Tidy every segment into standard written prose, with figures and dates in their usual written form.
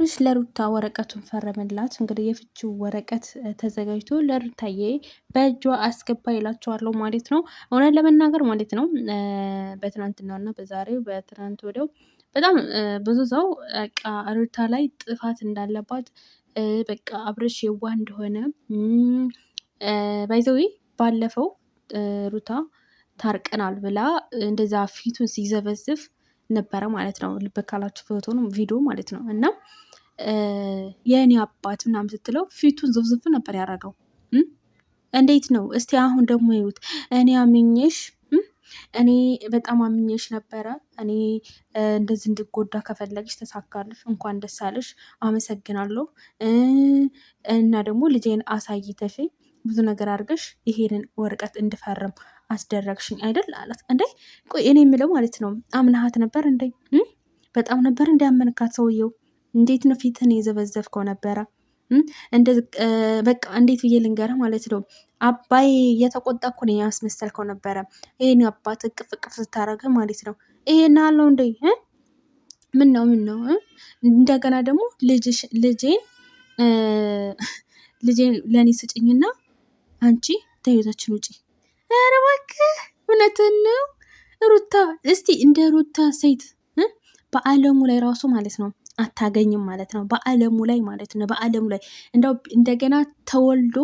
አብርሽ ለሩታ ወረቀቱን ፈረመላት። እንግዲህ የፍቺው ወረቀት ተዘጋጅቶ ለሩታዬ በእጇ አስገባ ይላቸዋለሁ ማለት ነው። እውነት ለመናገር ማለት ነው በትናንትናውና በዛሬው በትናንት ወዲያው በጣም ብዙ ሰው በቃ ሩታ ላይ ጥፋት እንዳለባት በቃ አብርሽ የዋህ እንደሆነ ባይዘዌ ባለፈው ሩታ ታርቀናል ብላ እንደዛ ፊቱን ሲዘበዝፍ ነበረ ማለት ነው። ልብ ካላችሁ ፎቶንም ቪዲዮ ማለት ነው። እና የእኔ አባት ምናምን ስትለው ፊቱን ዝብዝፍ ነበር ያደረገው። እንዴት ነው እስቲ አሁን ደግሞ ይዩት። እኔ አምኜሽ እኔ በጣም አምኜሽ ነበረ። እኔ እንደዚህ እንድጎዳ ከፈለግሽ ተሳካልሽ፣ እንኳን ደስ አለሽ፣ አመሰግናለሁ። እና ደግሞ ልጄን አሳይተሽኝ ብዙ ነገር አድርገሽ ይሄንን ወረቀት እንድፈርም አስደረግሽኝ አይደል አላት። እንዴ ቆይ እኔ የምለው ማለት ነው አምናሃት ነበር እንዴ? በጣም ነበር እንዲያመንካት ሰውየው። እንዴት ነው ፊትህን የዘበዘብከው ነበረ? በቃ እንዴት ብዬ ልንገርህ ማለት ነው። አባይ እየተቆጣ እኮ ነው ያስመሰልከው ነበረ። ይሄን አባት እቅፍ እቅፍ ስታረገ ማለት ነው። ይሄን አለው እንዴ? ምን ነው እንደገና ደግሞ ልጄን ለእኔ ስጭኝና አንቺ ተህይወታችን ውጪ። ኧረ እባክህ እውነትን ነው ሩታ። እስቲ እንደ ሩታ ሴት በአለሙ ላይ ራሱ ማለት ነው አታገኝም ማለት ነው። በአለሙ ላይ ማለት ነው። በአለሙ ላይ እንደገና ተወልዶ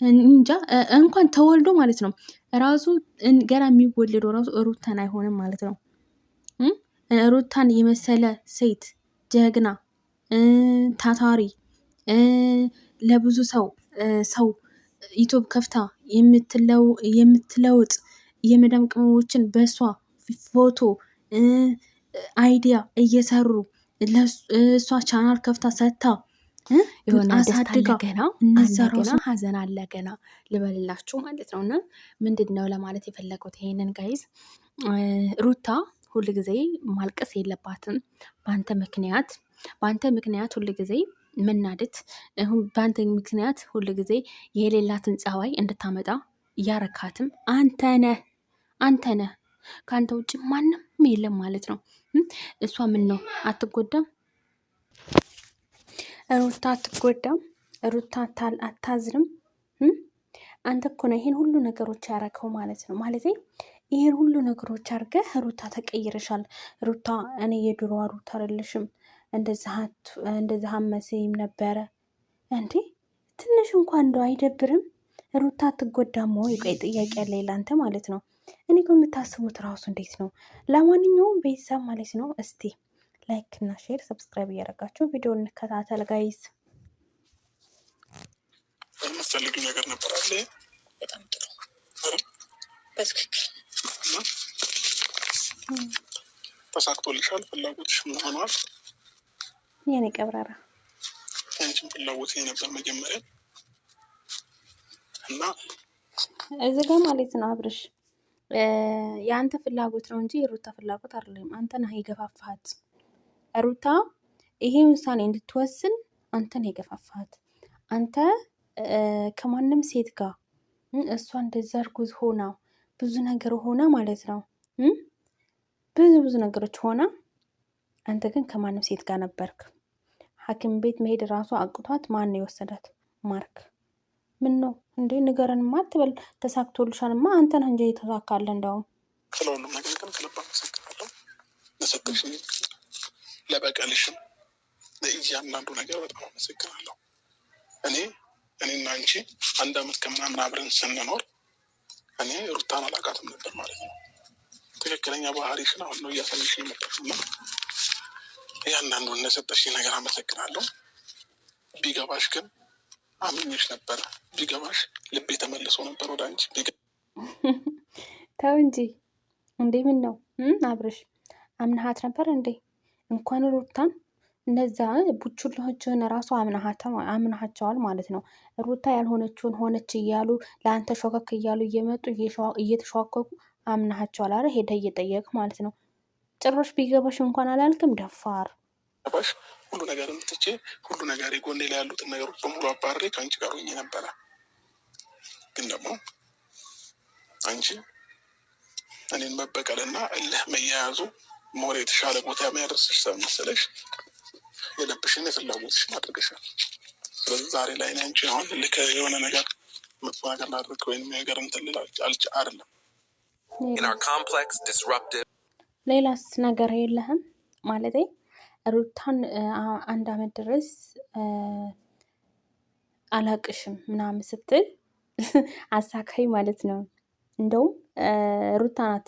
እንጃ እንኳን ተወልዶ ማለት ነው ራሱ ገና የሚወለደው ራሱ ሩታን አይሆንም ማለት ነው። ሩታን የመሰለ ሴት ጀግና፣ ታታሪ፣ ለብዙ ሰው ዩቱብ ከፍታ የምትለውጥ የመዳም ቅመሞችን በሷ ፎቶ አይዲያ እየሰሩ እሷ ቻናል ከፍታ ሰታ የሆነ ደስታ አለ ገና ሀዘን አለ ገና ልበልላችሁ ማለት ነው። እና ምንድን ነው ለማለት የፈለጉት ይሄንን ጋይዝ ሩታ ሁል ጊዜ ማልቀስ የለባትም። በአንተ ምክንያት ሁል ጊዜ መናደድ፣ በአንተ ምክንያት ሁል ጊዜ የሌላትን ጸባይ እንድታመጣ እያረካትም አንተ ነህ። ከአንተ ውጭ ማንም የለም ማለት ነው። እሷ ምን ነው አትጎዳም? ሩታ አትጎዳም? ሩታ አታዝንም? አንተ እኮ ነው ይሄን ሁሉ ነገሮች ያረከው ማለት ነው። ማለት ይሄን ሁሉ ነገሮች አድርገህ ሩታ ተቀይረሻል። ሩታ እኔ የድሮዋ ሩታ አይደለሽም። እንደዚህ አመሰይም ነበረ እንዴ? ትንሽ እንኳን እንደው አይደብርም? ሩታ አትጎዳም ወይ? ቆይ ጥያቄ ያለ ላንተ ማለት ነው። እኔ የምታስቡት ራሱ እንዴት ነው? ለማንኛውም ቤተሰብ ማለት ነው እስቲ ላይክ እና ሼር ሰብስክራይብ እያደረጋችሁ ቪዲዮ እንከታተል ጋይዝ። የምትፈልጊው ነገር ነበር አለ። በጣም ጥሩ በትክክል ተሳክቶልሻል። ፍላጎትሽ ምን ሆኗል? የኔ ቀብራራ አንቺም ፍላጎት ነበር መጀመሪያ እና እዚህ ጋር ማለት ነው አብርሽ የአንተ ፍላጎት ነው እንጂ የሩታ ፍላጎት አይደለም። አንተ ነህ የገፋፋሃት ሩታ ይሄ ውሳኔ እንድትወስን አንተ ነህ የገፋፋሃት። አንተ ከማንም ሴት ጋር እሷ እንደዛ እርጉዝ ሆና ብዙ ነገር ሆና ማለት ነው ብዙ ነገሮች ሆና፣ አንተ ግን ከማንም ሴት ጋር ነበርክ። ሐኪም ቤት መሄድ ራሱ አቅቷት ማን ነው የወሰዳት? ማርክ። ምን ነው እንዴ ንገረንማ አትበል። ተሳክቶልሻልማ አንተ ነህ እንጂ የተሳካለ። እንደውም ስለሁሉም ነገር ግን ከልብ አመሰግናለሁ። ለሰጠሽኝ ለበቀልሽም ለእያንዳንዱ ነገር በጣም አመሰግናለሁ። እኔና አንቺ 1 ዓመት ከምናምን አብረን ስንኖር እኔ ሩታን አላውቃትም ነበር ማለት ነው። ትክክለኛ ባህሪሽን አሁን ነው እያሳየሽ የመጣሽና እያንዳንዱን ለሰጠሽኝ ነገር አመሰግናለሁ። ቢገባሽ ግን አምኜሽ ነበረ። ቢገባሽ ልቤ ተመልሶ ነበር ወደ አንቺ። ተው እንጂ እንዴ! ምን ነው አብርሽ አምናሃት ነበር እንዴ? እንኳን ሩታን እነዛ ቡችሎችን ራሱ አምናሃቸዋል ማለት ነው። ሩታ ያልሆነችውን ሆነች እያሉ ለአንተ ሾከክ እያሉ እየመጡ እየተሸዋከኩ አምናሃቸዋል። አረ ሄደ እየጠየቅ ማለት ነው። ጭራሽ ቢገባሽ እንኳን አላልክም። ደፋር ገባሽ። ሁሉ ነገር ምትቼ ሁሉ ነገር ጎኔ ላይ ያሉትን ነገሮች በሙሉ አባሬ ከአንቺ ጋር ሆኜ ነበረ። ግን ደግሞ አንቺ እኔን መበቀልና እልህ መያያዙ ሞር የተሻለ ቦታ የሚያደርስሽ መሰለሽ። የለብሽን የፍላጎትሽን አድርገሻል። ስለዚህ ዛሬ ላይ አንቺ አሁን ልክ የሆነ ነገር መጥፎ ነገር ላድርግ ወይም ነገር እንትን ልል አይደለም። ሌላስ ነገር የለህም ማለቴ ሩታን 1 አመት ድረስ አላቅሽም ምናምን ስትል አሳካይ ማለት ነው። እንደውም ሩታ ናት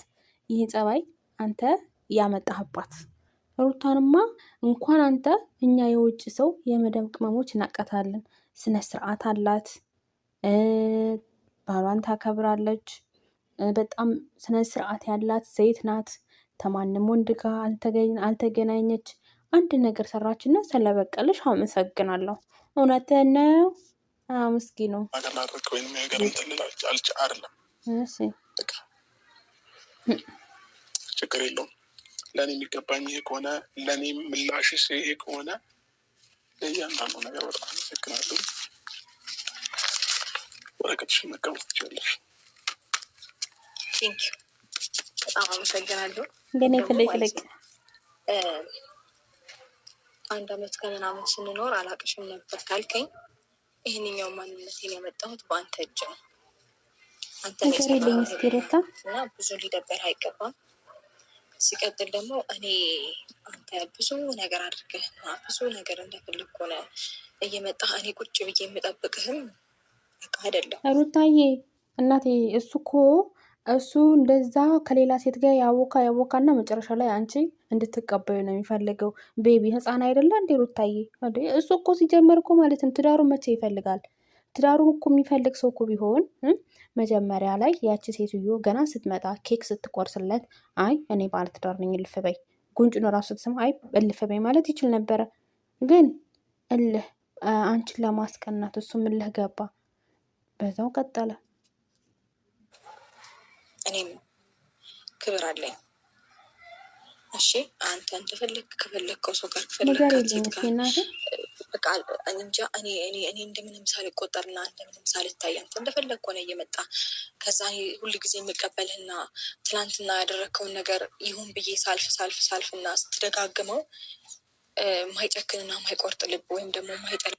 ይህ ጸባይ አንተ ያመጣህባት። ሩታንማ እንኳን አንተ እኛ የውጭ ሰው የመደም ቅመሞች እናቃታለን። ስነ ስርዓት አላት፣ ባሏን ታከብራለች። በጣም ስነ ስርዓት ያላት ሴት ናት። ተማንም ወንድ ጋር አልተገናኘች። አንድ ነገር ሰራችና ስለበቀለሽ አመሰግናለሁ። እውነትህን ነው። ምስኪን ነው። ችግር የለውም። ለእኔ የሚገባኝ ይሄ ከሆነ ለእኔ ምላሽስ ይሄ ከሆነ ለእያንዳንዱ ነገር በጣም አመሰግናለሁ። ወረቀትሽን መቀበል ትችላለሽ። በጣም አመሰግናለሁ። ግን ፍልቅልቅ 1 አመት ከምናምን ስንኖር አላቅሽም ነበር ካልከኝ ይህንኛው ማንነቴን ያመጣሁት በአንተ እጅ ነው። አንተ እና ብዙ ሊደበር አይገባም። ሲቀጥል ደግሞ እኔ አንተ ብዙ ነገር አድርገህ ብዙ ነገር እንደፈለግ ሆነ እየመጣህ እኔ ቁጭ ብዬ የምጠብቅህም በቃ አይደለም። ሩታዬ እናቴ እሱ እንደዛ ከሌላ ሴት ጋር ያወካና መጨረሻ ላይ አንቺ እንድትቀበዩ ነው የሚፈልገው። ቤቢ ህፃን አይደለ እንዴ ሩታዬ? እሱ እኮ ሲጀመር እኮ ማለት ነው ትዳሩን መቼ ይፈልጋል? ትዳሩን እኮ የሚፈልግ ሰው እኮ ቢሆን መጀመሪያ ላይ ያቺ ሴትዮ ገና ስትመጣ ኬክ ስትቆርስለት አይ እኔ ባለ ትዳር ነኝ እልፍ በይ፣ ጉንጩን ራሱ ስትስማ አይ እልፍ በይ ማለት ይችል ነበረ። ግን እልህ አንቺን ለማስቀናት እሱም እልህ ገባ፣ በዛው ቀጠለ። እኔም ክብር አለኝ። እሺ አንተ እንደፈለግ ከፈለግከው ሰው ጋር በቃ እንጃ እኔ እንደምንም ሳልቆጠርና እንደምንም ሳልታይ አንተ እንደፈለግ ሆነ እየመጣ ከዛ ሁሉ ጊዜ የምቀበልህና ትናንትና ያደረግከውን ነገር ይሁን ብዬ ሳልፍና ስትደጋግመው ማይጨክንና ማይቆርጥ ልብ ወይም ደግሞ ማይጠላ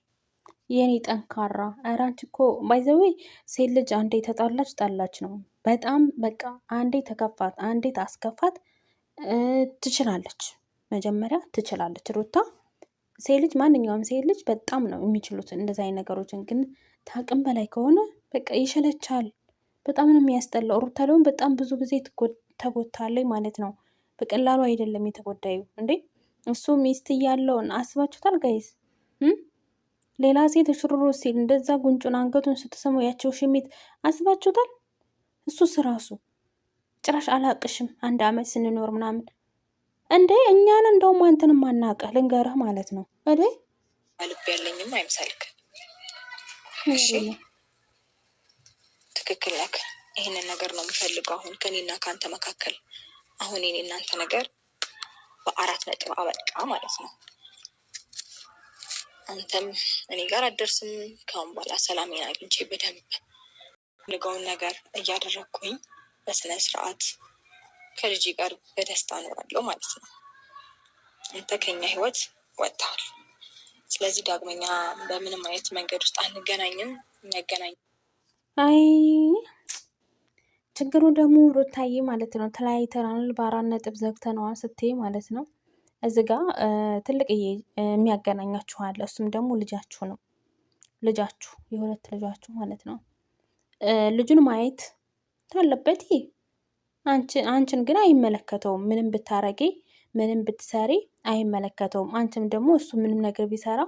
የኔ ጠንካራ አራንቺ እኮ ባይዘዌ ሴት ልጅ አንዴ ተጣላች ጠላች ነው። በጣም በቃ አንዴ ተከፋት አንዴ ታስከፋት ትችላለች። መጀመሪያ ትችላለች ሩታ። ሴት ልጅ ማንኛውም ሴት ልጅ በጣም ነው የሚችሉት እንደዚህ አይነት ነገሮችን። ግን ታቅም በላይ ከሆነ በቃ ይሸለቻል። በጣም ነው የሚያስጠላው። ሩታ ደግሞ በጣም ብዙ ጊዜ ተጎድታለች ማለት ነው። በቀላሉ አይደለም የተጎዳዩ እንዴ። እሱ ሚስት እያለውን አስባችሁታል ጋይስ? ሌላ ሴት ሽሩሩ ሲል እንደዛ ጉንጩን አንገቱን ስትሰማው ያቸው ሽሚት አስባችሁታል? እሱስ ራሱ ጭራሽ አላቅሽም 1 አመት ስንኖር ምናምን እንዴ እኛን እንደውም አንተንም አናውቅህ ልንገርህ ማለት ነው። እዴ ልብ ያለኝም አይምሰልክ። እሺ ትክክል ነህ። ይሄንን ነገር ነው የምፈልገው አሁን ከኔና ካንተ መካከል። አሁን እኔ እናንተ ነገር በ4 ነጥብ አበቃ ማለት ነው። አንተም እኔ ጋር አደርስም። ካሁን በኋላ ሰላሜን አግኝቼ በደንብ ልገውን ነገር እያደረግኩኝ በስነ ስርዓት ከልጅ ጋር በደስታ እኖራለሁ ማለት ነው። አንተ ከኛ ህይወት ወጥተሃል። ስለዚህ ዳግመኛ በምንም አይነት መንገድ ውስጥ አንገናኝም። የሚያገናኝ አይ ችግሩ ደግሞ ሩታዬ ማለት ነው ተለያይተናል፣ በ4 ነጥብ ዘግተነዋል ስትይ ማለት ነው። እዚህ ጋ ትልቅዬ የሚያገናኛችሁ አለ። እሱም ደግሞ ልጃችሁ ነው። ልጃችሁ የሁለት ልጃችሁ ማለት ነው። ልጁን ማየት ታለበት። አንቺን ግን አይመለከተውም። ምንም ብታረጊ ምንም ብትሰሪ አይመለከተውም። አንቺም ደግሞ እሱ ምንም ነገር ቢሰራ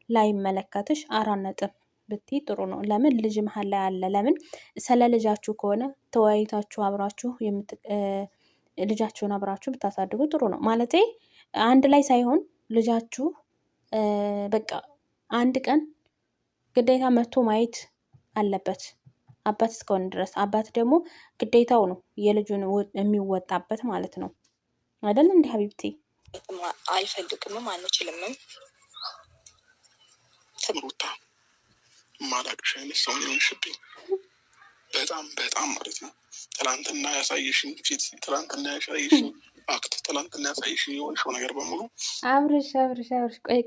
ላይመለከትሽ 4 ነጥብ ብትይ ጥሩ ነው። ለምን ልጅ መሀል ላይ አለ። ለምን ስለ ልጃችሁ ከሆነ ተወያይታችሁ አብራችሁ ልጃችሁን አብራችሁ ብታሳድጉ ጥሩ ነው። ማለቴ አንድ ላይ ሳይሆን ልጃችሁ በቃ አንድ ቀን ግዴታ መጥቶ ማየት አለበት አባት እስከሆነ ድረስ። አባት ደግሞ ግዴታው ነው የልጁን የሚወጣበት ማለት ነው አይደል? እንደ ሀቢብቲ አልፈልግምም አንችልምም። ሩታ ማላቅሽ አይነት ሰው ሆንሽብኝ። በጣም ማለት ነው። ትላንትና ያሳየሽኝ ፊት፣ ትላንትና ያሳየሽኝ አክት፣ ትላንትና ያሳይሽ የሆንሽው ነገር በሙሉ አብርሽ ቆይ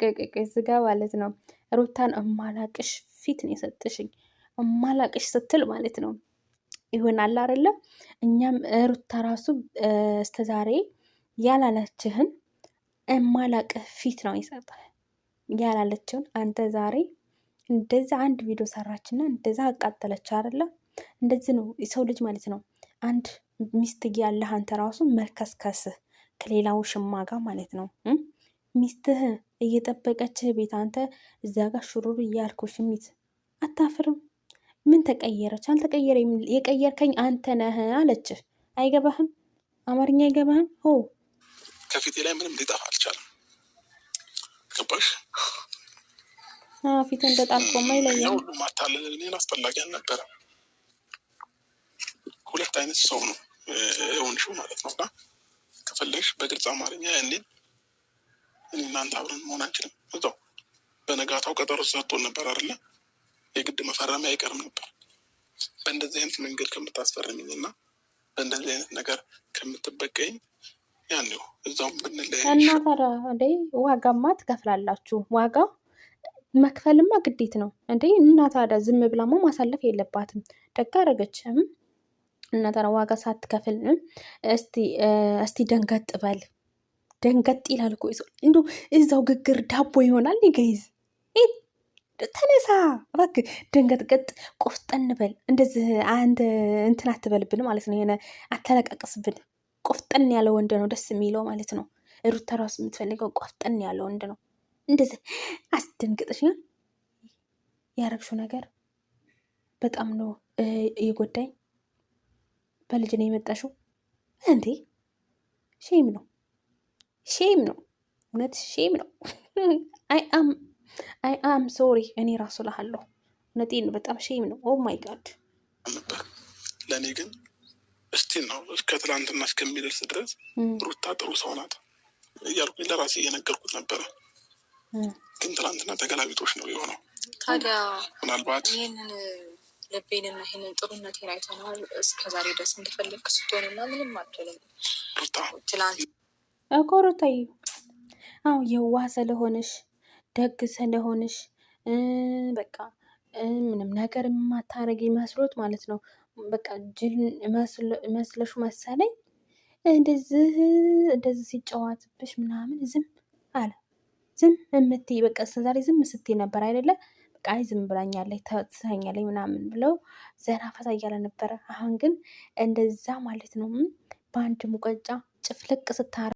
ዝጋ ማለት ነው። ሩታን እማላቅሽ ፊት ነው የሰጥሽኝ። እማላቅሽ ስትል ማለት ነው ይሆናል አይደለ? እኛም ሩታ ራሱ እስተዛሬ ያላለችህን እማላቅህ ፊት ነው ይሰጠ ያላለችውን አንተ ዛሬ እንደዛ አንድ ቪዲዮ ሰራችና እንደዛ አቃጠለች አይደለ? እንደዚህ ነው የሰው ልጅ ማለት ነው። አንድ ሚስት ያለህ አንተ ራሱ መልከስከስህ ከሌላው ሽማ ጋር ማለት ነው። ሚስትህ እየጠበቀችህ ቤት አንተ እዛ ጋር ሽሩሩ እያልኩ ሽሚት አታፍርም? ምን ተቀየረች? አልተቀየረም። የቀየርከኝ አንተ ነህ አለችህ። አይገባህም? አማርኛ አይገባህም? ሆ ከፊቴ ላይ ምንም ሊጠፋ አልቻለም። ገባሽ? ፊት እንደጣልኮማ ይለኛል። ሁሉ ማታለል እኔን አስፈላጊ አልነበረም። ሁለት አይነት ሰው ነው የሆንሽው ማለት ነው። እና ከፈለሽ በግልጽ አማርኛ ያኔን እኔ እናንተ አብረን መሆን አንችልም። እዛው በነጋታው ቀጠሮ ሰጥቶን ነበር አይደለ? የግድ መፈረሚያ አይቀርም ነበር። በእንደዚህ አይነት መንገድ ከምታስፈርምኝ እና በእንደዚህ አይነት ነገር ከምትበቀኝ ያኔው እዛውም ብንለያይ እና ታዲያ እንዴ ዋጋማ ትከፍላላችሁ። ዋጋ መክፈልማ ግዴት ነው እንዴ። እና ታዲያ ዝም ብላማ ማሳለፍ የለባትም። ደግ አደረገች። እና ታዲያ ዋጋ ሳትከፍል እስቲ ደንገጥ በል። ደንገጥ ይላል እኮ እንዶ እዛው ግግር ዳቦ ይሆናል። ይገይዝ ተነሳ እባክህ፣ ደንገጥገጥ ቆፍጠን በል። እንደዚህ አንድ እንትን አትበልብን ማለት ነው። የሆነ አተለቃቀስብን። ቆፍጠን ያለ ወንድ ነው ደስ የሚለው ማለት ነው። ሩታ ራሱ የምትፈልገው ቆፍጠን ያለ ወንድ ነው። እንደዚህ አስደንግጥሽ ያረግሽው ነገር በጣም ነው እየጎዳኝ። በልጅ ነው የመጣሽው እንዴ? ሼም ነው፣ ሼም ነው፣ እውነት ሼም ነው። አይ አም ሶሪ። እኔ ራሱ ላሃለሁ እውነቴን በጣም ሼም ነው። ኦ ማይ ጋድ ነበር። ለእኔ ግን እስቲል ነው እስከ ትላንትና እስከሚደርስ ድረስ ሩታ ጥሩ ሰው ናት እያልኩኝ ለራሴ እየነገርኩት ነበረ። ግን ትላንትና ተገላቢጦሽ ነው የሆነው። ታዲያ ምናልባት ይህንን ልቤንና ይህንን ጥሩነቴን አይተናል እስከዛሬ ድረስ እንደፈለግክ ስትሆንና ምንም አትልም ሩታ ትላንት እኮ ሩታዬ፣ አዎ የዋህ ስለሆንሽ ደግ ስለሆንሽ በቃ ምንም ነገር የማታረጊ መስሎት ማለት ነው። በቃ ጅል መስለሹ መሰለኝ። እንደዚህ ሲጫወትብሽ ምናምን ዝም አለ። ዝም የምትይ በቃ እስከዛሬ ዝም ስትይ ነበር አይደለ? በቃ አይ ዝም ብላኛለች ትሰኛለች ምናምን ብለው ዘና ፈታ እያለ ነበረ። አሁን ግን እንደዛ ማለት ነው በአንድ ሙቀጫ ጭፍልቅ ስታረ